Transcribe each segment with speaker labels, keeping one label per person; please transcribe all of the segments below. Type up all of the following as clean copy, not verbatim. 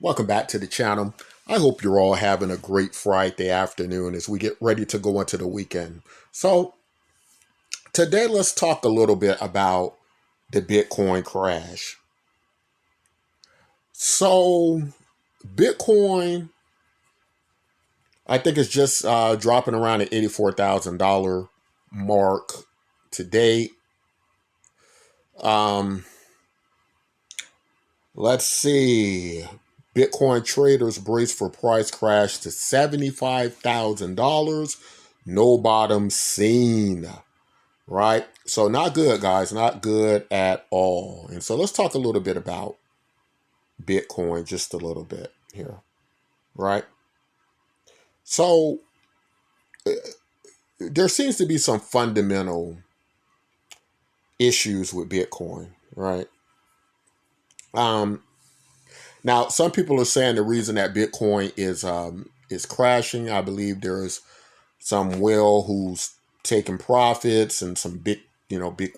Speaker 1: Welcome back to the channel. I hope you're all having a great Friday afternoon as we get ready to go into the weekend. So today let's talk a little bit about the Bitcoin crash. So Bitcoin, I think it's just dropping around the $84,000 mark today. Let's see. Bitcoin traders brace for price crash to $75,000. No bottom seen. Right? So not good, guys. Not good at all. And so let's talk a little bit about Bitcoin just a little bit here. Right? So there seems to be some fundamental issues with Bitcoin. Right? Now, some people are saying the reason that Bitcoin is crashing, I believe there is some whale who's taking profits and some big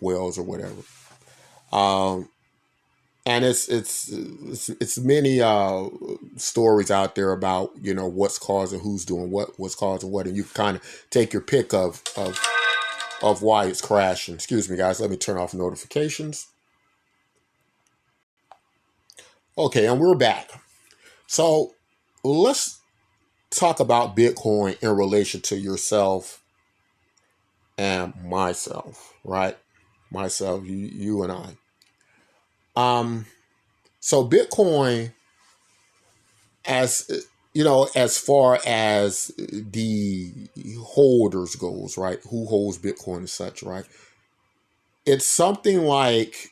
Speaker 1: whales or whatever. And it's many stories out there about what's causing, who's doing what's causing what, and you kind of take your pick of why it's crashing. Excuse me, guys. Let me turn off notifications. Okay, and we're back. So let's talk about Bitcoin in relation to yourself and myself, right? Myself, you and I. So Bitcoin, as far as the holders goes, right? Who holds Bitcoin and such, right? It's something like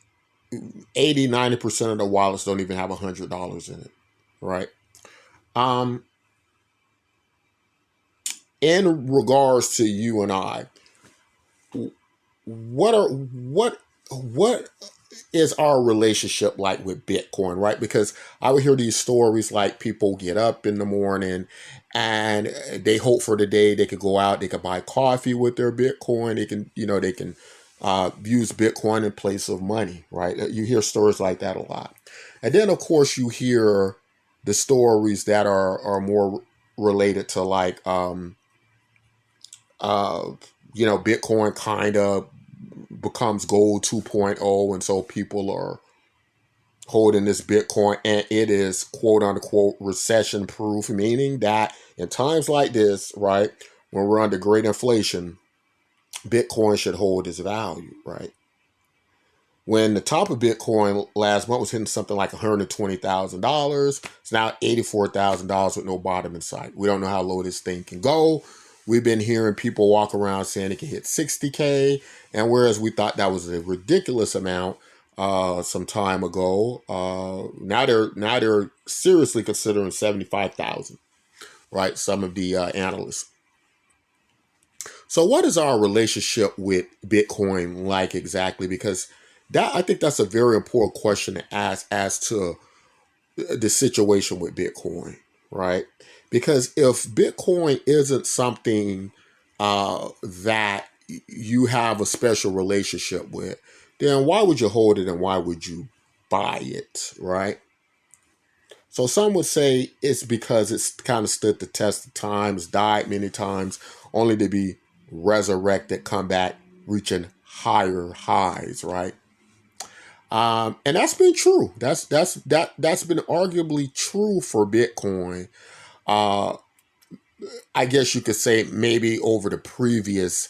Speaker 1: 80-90% of the wallets don't even have $100 in it, right? In regards to you and I, what is our relationship like with Bitcoin, right? Because I would hear these stories like people get up in the morning and they hope for the day they could go out, they could buy coffee with their Bitcoin, they can use Bitcoin in place of money, right? You hear stories like that a lot. And then, of course, you hear the stories that are more related to like, Bitcoin kind of becomes gold 2.0, and so people are holding this Bitcoin and it is quote unquote recession proof, meaning that in times like this, right, when we're under great inflation, Bitcoin should hold its value, right? When the top of Bitcoin last month was hitting something like $120,000, it's now $84,000 with no bottom in sight. We don't know how low this thing can go. We've been hearing people walk around saying it can hit 60K, and whereas we thought that was a ridiculous amount some time ago, now they're seriously considering 75,000, right? Some of the analysts. So, what is our relationship with Bitcoin like exactly? Because I think that's a very important question to ask as to the situation with Bitcoin, right? Because if Bitcoin isn't something that you have a special relationship with, then why would you hold it and why would you buy it, right? So some would say it's because it's kind of stood the test of time, it's died many times, only to be resurrected, come back, reaching higher highs, right? And that's been true. That's been arguably true for Bitcoin. I guess you could say maybe over the previous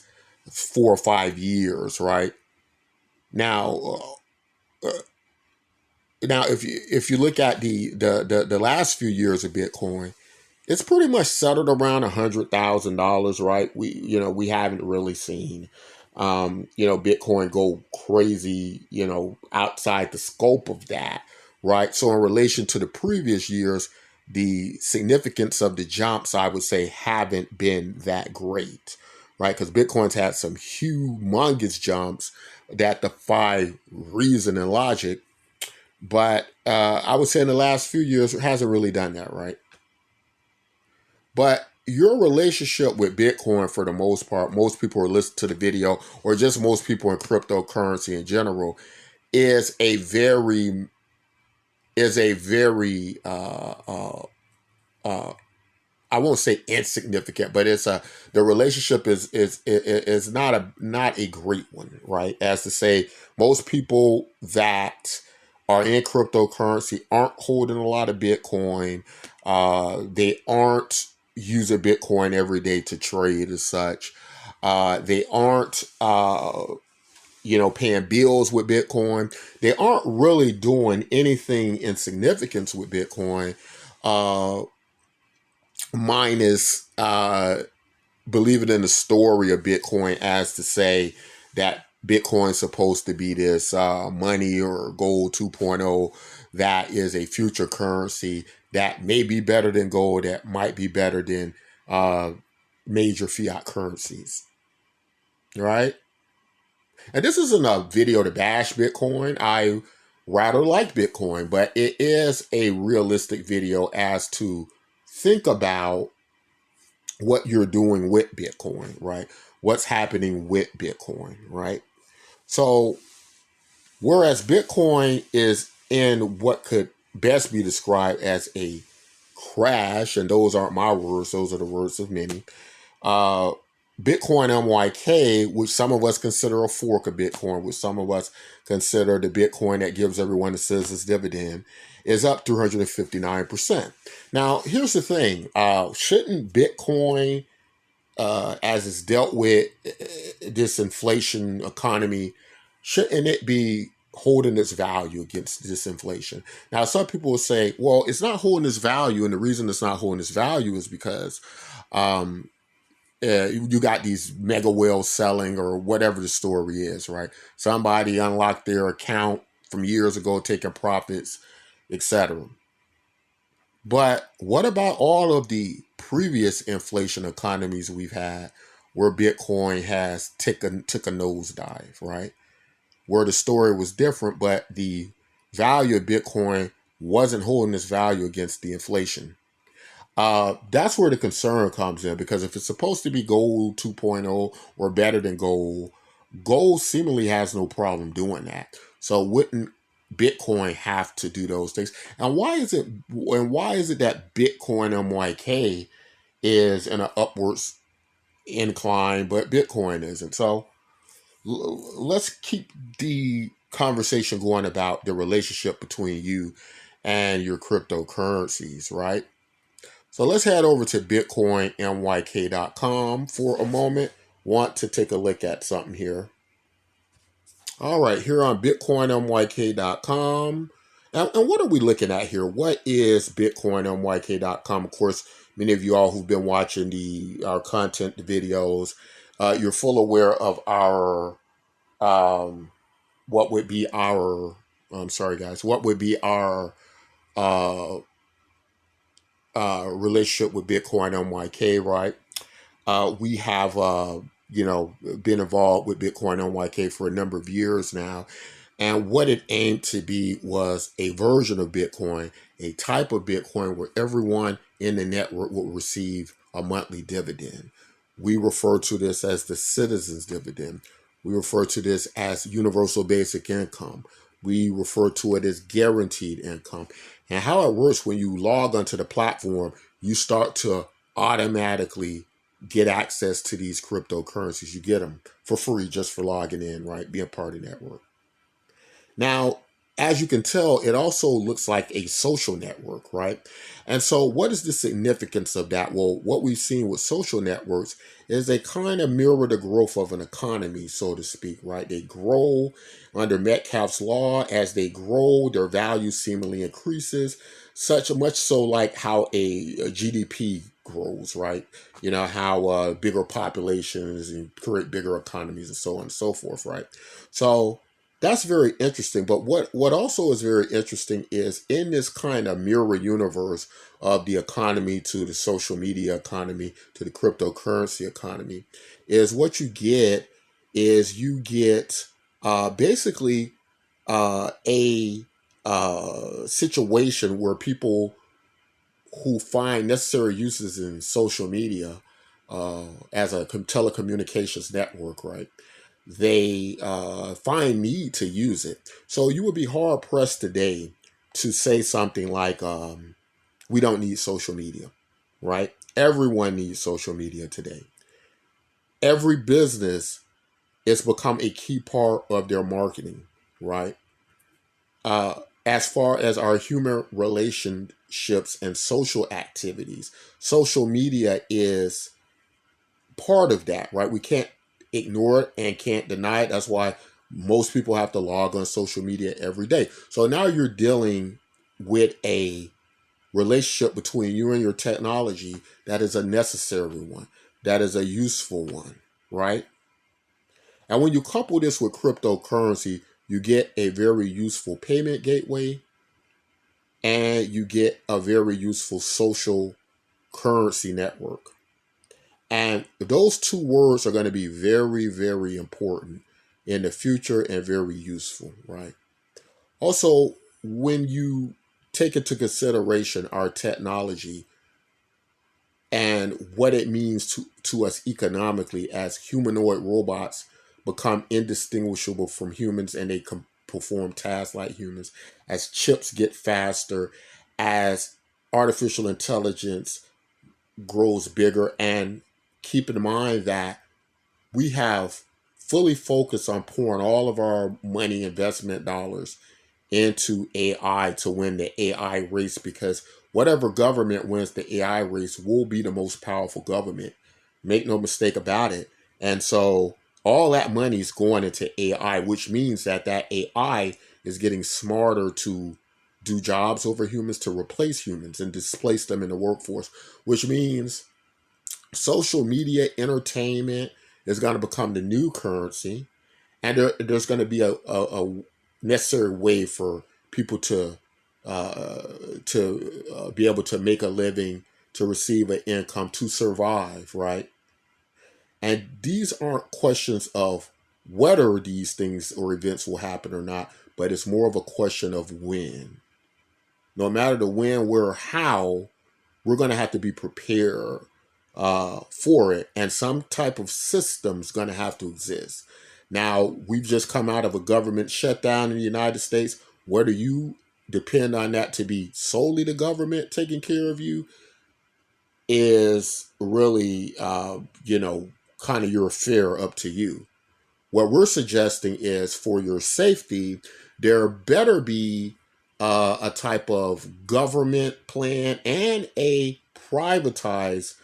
Speaker 1: 4 or 5 years, right? Now, if you look at the last few years of Bitcoin, it's pretty much settled around $100,000, right? We haven't really seen Bitcoin go crazy, outside the scope of that, right? So in relation to the previous years, the significance of the jumps, I would say, haven't been that great, right? Because Bitcoin's had some humongous jumps that defy reason and logic. But I would say in the last few years, it hasn't really done that, right? But your relationship with Bitcoin, for the most part, most people who listen to the video, or just most people in cryptocurrency in general, is a very is a very I won't say insignificant, but it's a the relationship is not a great one, right? As to say, most people that are in cryptocurrency aren't holding a lot of Bitcoin. They aren't using Bitcoin every day to trade as such. They aren't paying bills with Bitcoin. They aren't really doing anything in significance with Bitcoin. Minus believing in the story of Bitcoin as to say that Bitcoin's supposed to be this money or gold 2.0 that is a future currency that may be better than gold, that might be better than uh, major fiat currencies, right? And this isn't a video to bash Bitcoin. I rather like Bitcoin, but it is a realistic video as to think about what you're doing with Bitcoin, right? What's happening with Bitcoin, right? So, whereas Bitcoin is in what could best be described as a crash, and those aren't my words, those are the words of many. Uh, Bitcoin MYK, which some of us consider a fork of Bitcoin, which some of us consider the Bitcoin that gives everyone the citizens dividend, is up 359%. Now, here's the thing: shouldn't Bitcoin as it's dealt with this inflation economy, shouldn't it be holding its value against this inflation? Now, some people will say, well, it's not holding its value, and the reason it's not holding its value is because um, you got these mega whales selling or whatever the story is, right? Somebody unlocked their account from years ago, taking profits, etc. But what about all of the previous inflation economies we've had where Bitcoin has took a nosedive, right? Where the story was different, but the value of Bitcoin wasn't holding its value against the inflation. That's where the concern comes in, because if it's supposed to be gold 2.0 or better than gold, gold seemingly has no problem doing that. So wouldn't Bitcoin have to do those things? And why is it that Bitcoin MYK is in an upwards incline, but Bitcoin isn't? So let's keep the conversation going about the relationship between you and your cryptocurrencies, right? So let's head over to bitcoinmyk.com for a moment. Want to take a look at something here. All right, here on bitcoinmyk.com. And what are we looking at here? What is bitcoinmyk.com? Of course, many of you all who've been watching our content, the videos, you're full aware of our what would be our I'm sorry guys, what would be our uh, relationship with Bitcoin MYK, right? We have, been involved with Bitcoin NYK for a number of years now. And what it aimed to be was a version of Bitcoin, a type of Bitcoin where everyone in the network will receive a monthly dividend. We refer to this as the citizens dividend. We refer to this as universal basic income. We refer to it as guaranteed income. And how it works: when you log onto the platform, you start to automatically get access to these cryptocurrencies. You get them for free just for logging in, right? Being part of the network. Now, as you can tell, it also looks like a social network, right? And so, what is the significance of that? Well, what we've seen with social networks is they kind of mirror the growth of an economy, so to speak, right? They grow under Metcalfe's law. As they grow, their value seemingly increases, such much so like how a GDP grows, right? You know, how bigger populations and create bigger economies and so on and so forth, right? So, that's very interesting. But what also is very interesting is in this kind of mirror universe of the economy to the social media economy to the cryptocurrency economy, is what you get basically a situation where people who find necessary uses in social media as a telecommunications network, right? They find need to use it. So you would be hard pressed today to say something like, we don't need social media, right? Everyone needs social media today. Every business, it's become a key part of their marketing, right? As far as our human relationships and social activities, social media is part of that, right? We can't ignore it and can't deny it. That's why most people have to log on social media every day. So now you're dealing with a relationship between you and your technology that is a necessary one, that is a useful one, right? And when you couple this with cryptocurrency, you get a very useful payment gateway and you get a very useful social currency network. And those two words are going to be very, very important in the future and very useful, right? Also, when you take into consideration our technology and what it means to us economically as humanoid robots become indistinguishable from humans and they can perform tasks like humans, as chips get faster, as artificial intelligence grows bigger, and keep in mind that we have fully focused on pouring all of our money investment dollars into AI to win the AI race, because whatever government wins the AI race will be the most powerful government. Make no mistake about it. And so all that money is going into AI, which means that that AI is getting smarter to do jobs over humans, to replace humans and displace them in the workforce, which means social media entertainment is going to become the new currency, and there's going to be a necessary way for people uh, to be able to make a living, to receive an income, to survive, right? And these aren't questions of whether these things or events will happen or not, but it's more of a question of when. No matter the when, where, how, we're going to have to be prepared for it, and some type of system's going to have to exist. Now, we've just come out of a government shutdown in the United States. Whether you depend on that to be solely the government taking care of you is really, kind of your affair, up to you. What we're suggesting is, for your safety, there better be a type of government plan and a privatized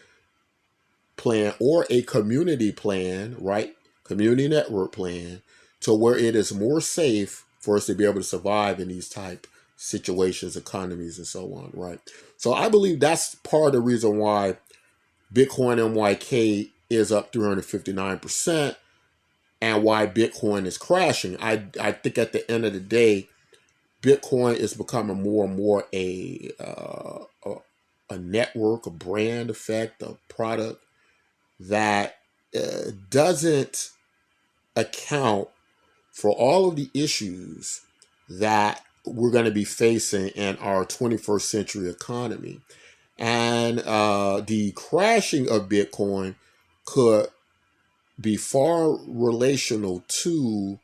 Speaker 1: plan or a community plan, right? Community network plan, to where it is more safe for us to be able to survive in these type situations, economies, and so on, right? So I believe that's part of the reason why Bitcoin MYK is up 359%, and why Bitcoin is crashing. I think at the end of the day, Bitcoin is becoming more and more a network, a brand effect, a product that doesn't account for all of the issues that we're going to be facing in our 21st century economy. And the crashing of Bitcoin could be far relational to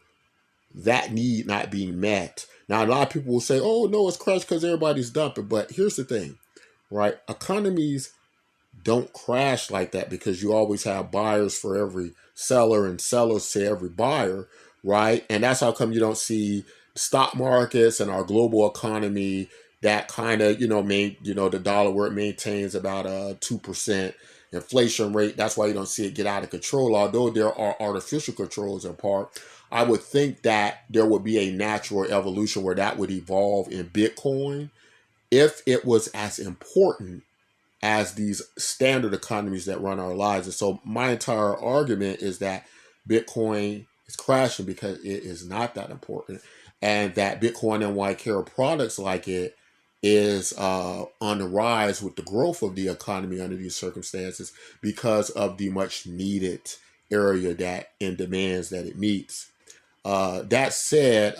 Speaker 1: that need not being met. Now, a lot of people will say, oh, no, it's crashed because everybody's dumping. But here's the thing, right? Economies don't crash like that because you always have buyers for every seller and sellers to every buyer, right? And that's how come you don't see stock markets and our global economy that kind of, the dollar, where it maintains about a 2% inflation rate. That's why you don't see it get out of control. Although there are artificial controls in part, I would think that there would be a natural evolution where that would evolve in Bitcoin if it was as important as these standard economies that run our lives. And so my entire argument is that Bitcoin is crashing because it is not that important, and that Bitcoin and YK products like it is on the rise with the growth of the economy under these circumstances, because of the much needed area that and demands that it meets. That said,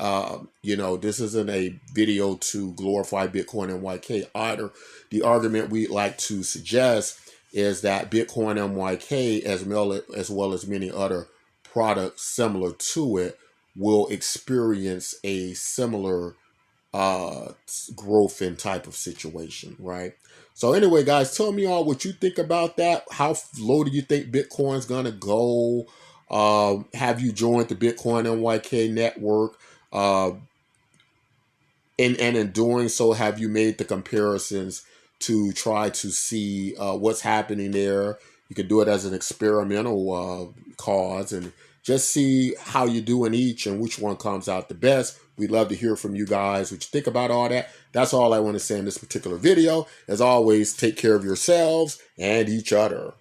Speaker 1: this isn't a video to glorify Bitcoin and YK either. The argument we'd like to suggest is that Bitcoin and YK, as well as many other products similar to it, will experience a similar growth in type of situation, right? So anyway, guys, tell me all what you think about that. How low do you think Bitcoin's gonna go? Have you joined the Bitcoin MYK network? Uh, and in doing so, have you made the comparisons to try to see what's happening there? You can do it as an experimental cause and just see how you do in each and which one comes out the best. We'd love to hear from you guys what you think about all that. That's all I want to say in this particular video. As always, take care of yourselves and each other.